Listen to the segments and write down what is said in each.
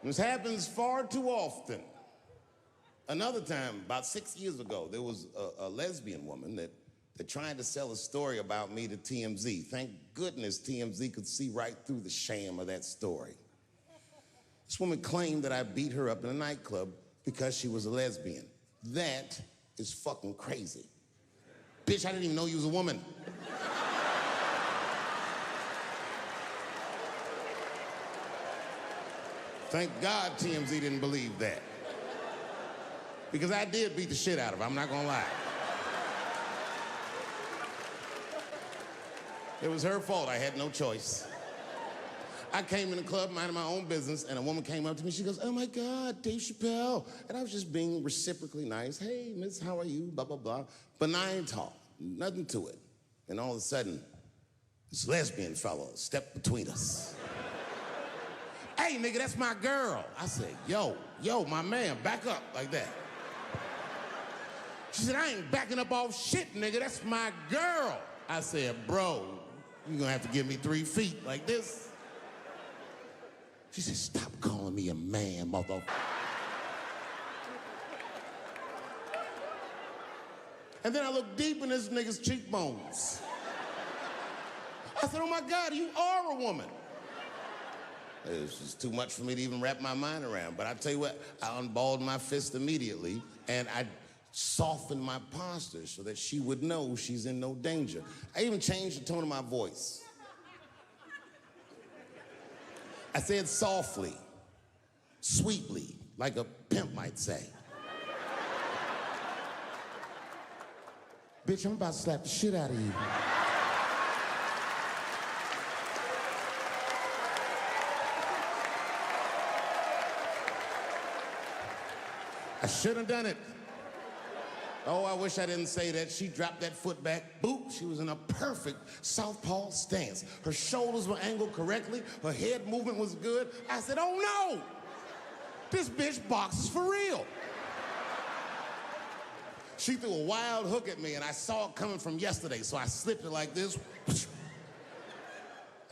This happens far too often. Another time, about 6 years ago, there was a lesbian woman that tried to sell a story about me to TMZ. Thank goodness TMZ could see right through the sham of that story. This woman claimed that I beat her up in a nightclub because she was a lesbian. That is fucking crazy. Bitch, I didn't even know you was a woman. Thank God TMZ didn't believe that. Because I did beat the shit out of her, I'm not gonna lie. It was her fault, I had no choice. I came in the club minding my own business, and a woman came up to me, she goes, "Oh my God, Dave Chappelle." And I was just being reciprocally nice. "Hey, miss, how are you?" Blah, blah, blah. Benign talk, nothing to it. And all of a sudden, this lesbian fellow stepped between us. "Hey, nigga, that's my girl." I said, yo, my man, back up like that. She said, "I ain't backing up off shit, nigga, that's my girl." I said, "Bro, you're gonna have to give me 3 feet like this." She said, "Stop calling me a man, motherfucker." And then I looked deep in this nigga's cheekbones. I said, "Oh my God, you are a woman." It was just too much for me to even wrap my mind around. But I tell you what, I unballed my fist immediately, and I softened my posture so that she would know she's in no danger. I even changed the tone of my voice. I said softly, sweetly, like a pimp might say. "Bitch, I'm about to slap the shit out of you." I should have done it. Oh, I wish I didn't say that. She dropped that foot back. Boop, she was in a perfect southpaw stance. Her shoulders were angled correctly. Her head movement was good. I said, "Oh no! This bitch boxes for real." She threw a wild hook at me and I saw it coming from yesterday, so I slipped it like this.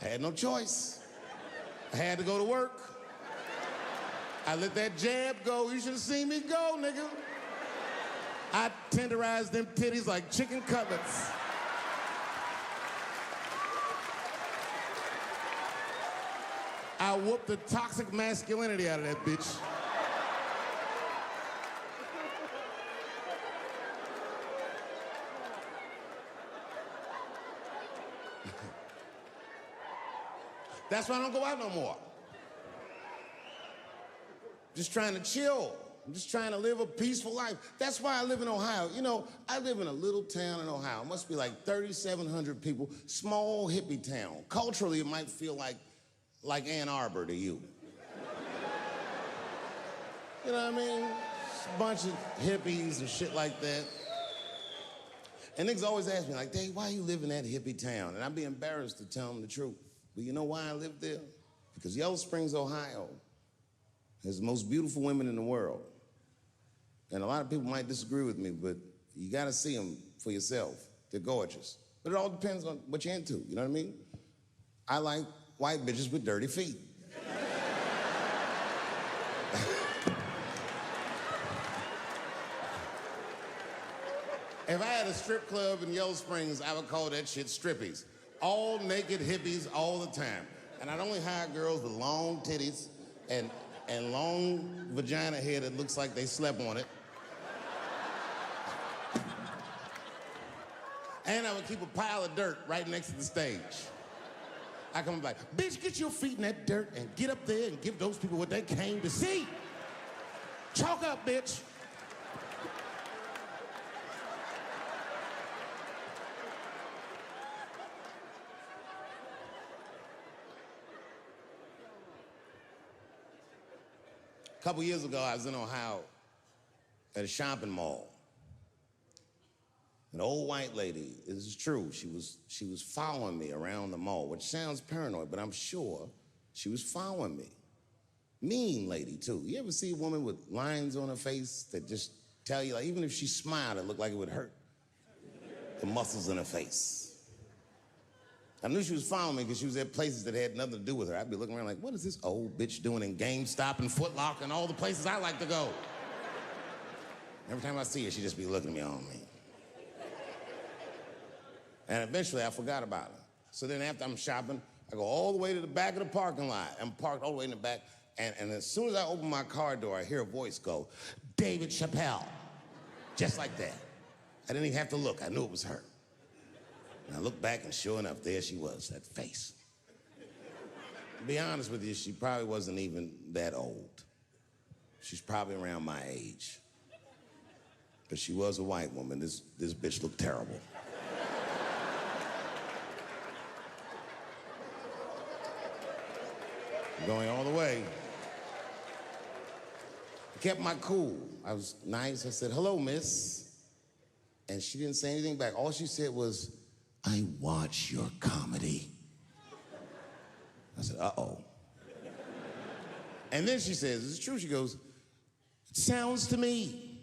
I had no choice. I had to go to work. I let that jab go. You should have seen me go, nigga. I tenderized them titties like chicken cutlets. I whooped the toxic masculinity out of that bitch. That's why I don't go out no more. Just trying to chill. I'm just trying to live a peaceful life. That's why I live in Ohio. You know, I live in a little town in Ohio. It must be like 3,700 people. Small hippie town. Culturally, it might feel like Ann Arbor to you. You know what I mean? Just a bunch of hippies and shit like that. And niggas always ask me, like, "Dave, why you live in that hippie town?" And I'd be embarrassed to tell them the truth. But you know why I live there? Because Yellow Springs, Ohio has the most beautiful women in the world. And a lot of people might disagree with me, but you gotta see them for yourself. They're gorgeous. But it all depends on what you're into, you know what I mean? I like white bitches with dirty feet. If I had a strip club in Yellow Springs, I would call that shit strippies. All naked hippies all the time. And I'd only hire girls with long titties and long vagina hair that looks like they slept on it. And I would keep a pile of dirt right next to the stage. I come like, "Bitch, get your feet in that dirt and get up there and give those people what they came to see. Chalk up, bitch." A couple years ago, I was in Ohio at a shopping mall. An old white lady, this is true, she was following me around the mall, which sounds paranoid, but I'm sure she was following me. Mean lady, too. You ever see a woman with lines on her face that just tell you, like, even if she smiled, it looked like it would hurt the muscles in her face? I knew she was following me because she was at places that had nothing to do with her. I'd be looking around like, what is this old bitch doing in GameStop and Foot Locker and all the places I like to go? Every time I see her, she'd just be looking at me all mean. And eventually, I forgot about her. So then after I'm shopping, I go all the way to the back of the parking lot. I'm parked all the way in the back, and as soon as I open my car door, I hear a voice go, David Chappelle. Just like that. I didn't even have to look. I knew it was her. And I looked back, and sure enough, there she was, that face. To be honest with you, she probably wasn't even that old. She's probably around my age. But she was a white woman. This bitch looked terrible. Going all the way. I kept my cool. I was nice. I said, hello, miss. And she didn't say anything back. All she said was, I watch your comedy. I said, uh-oh. And then she says, it's true. She goes, it sounds to me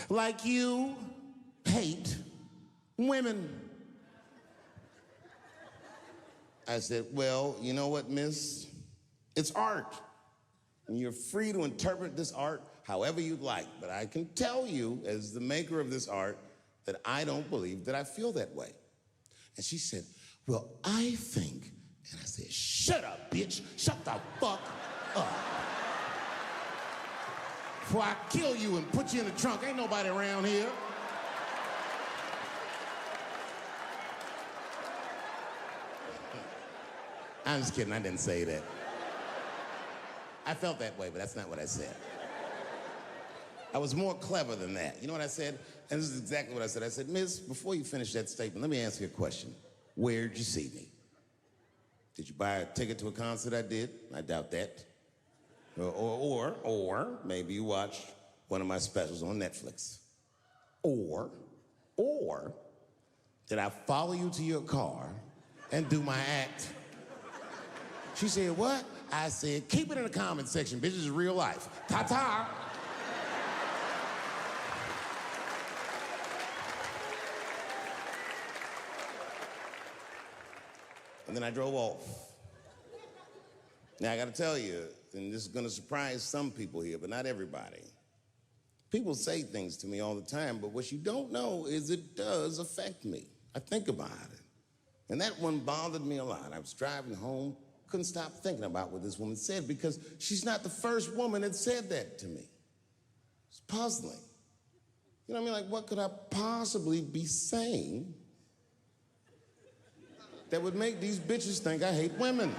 like you hate women. I said, well, you know what, miss? It's art. And you're free to interpret this art however you'd like. But I can tell you, as the maker of this art, that I don't believe that I feel that way. And she said, well, I think, and I said, shut up, bitch. Shut the fuck up. Before I kill you and put you in the trunk, ain't nobody around here. I'm just kidding, I didn't say that. I felt that way, but that's not what I said. I was more clever than that. You know what I said? And this is exactly what I said. I said, miss, before you finish that statement, let me ask you a question. Where'd you see me? Did you buy a ticket to a concert I did? I doubt that. Or maybe you watched one of my specials on Netflix. Or did I follow you to your car and do my act? She said, what? I said, keep it in the comment section, bitch. This is real life. Ta-ta. And then I drove off. Now, I gotta tell you, and this is gonna surprise some people here, but not everybody. People say things to me all the time, but what you don't know is it does affect me. I think about it. And that one bothered me a lot. I was driving home, couldn't stop thinking about what this woman said because she's not the first woman that said that to me. It's puzzling. You know what I mean? Like, what could I possibly be saying that would make these bitches think I hate women?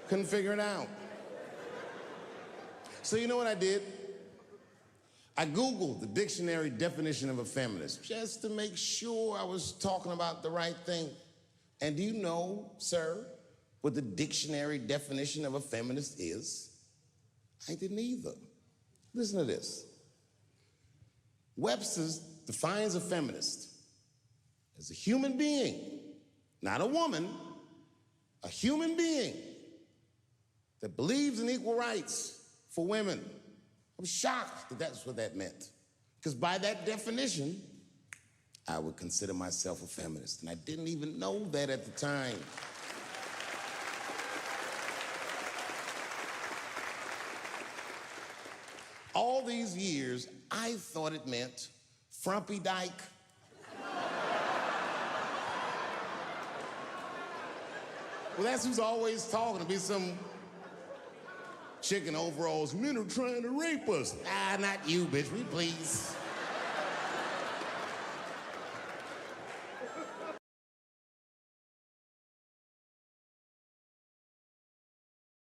Couldn't figure it out. So you know what I did? I Googled the dictionary definition of a feminist just to make sure I was talking about the right thing. And do you know, sir, what the dictionary definition of a feminist is? I didn't either. Listen to this. Webster's defines a feminist as a human being, not a woman, a human being that believes in equal rights for women. I was shocked that that's what that meant. Because by that definition, I would consider myself a feminist. And I didn't even know that at the time. All these years, I thought it meant frumpy dyke. Well, that's who's always talking, to be some chick in overalls. Men are trying to rape us. Ah, not you, bitch, we please.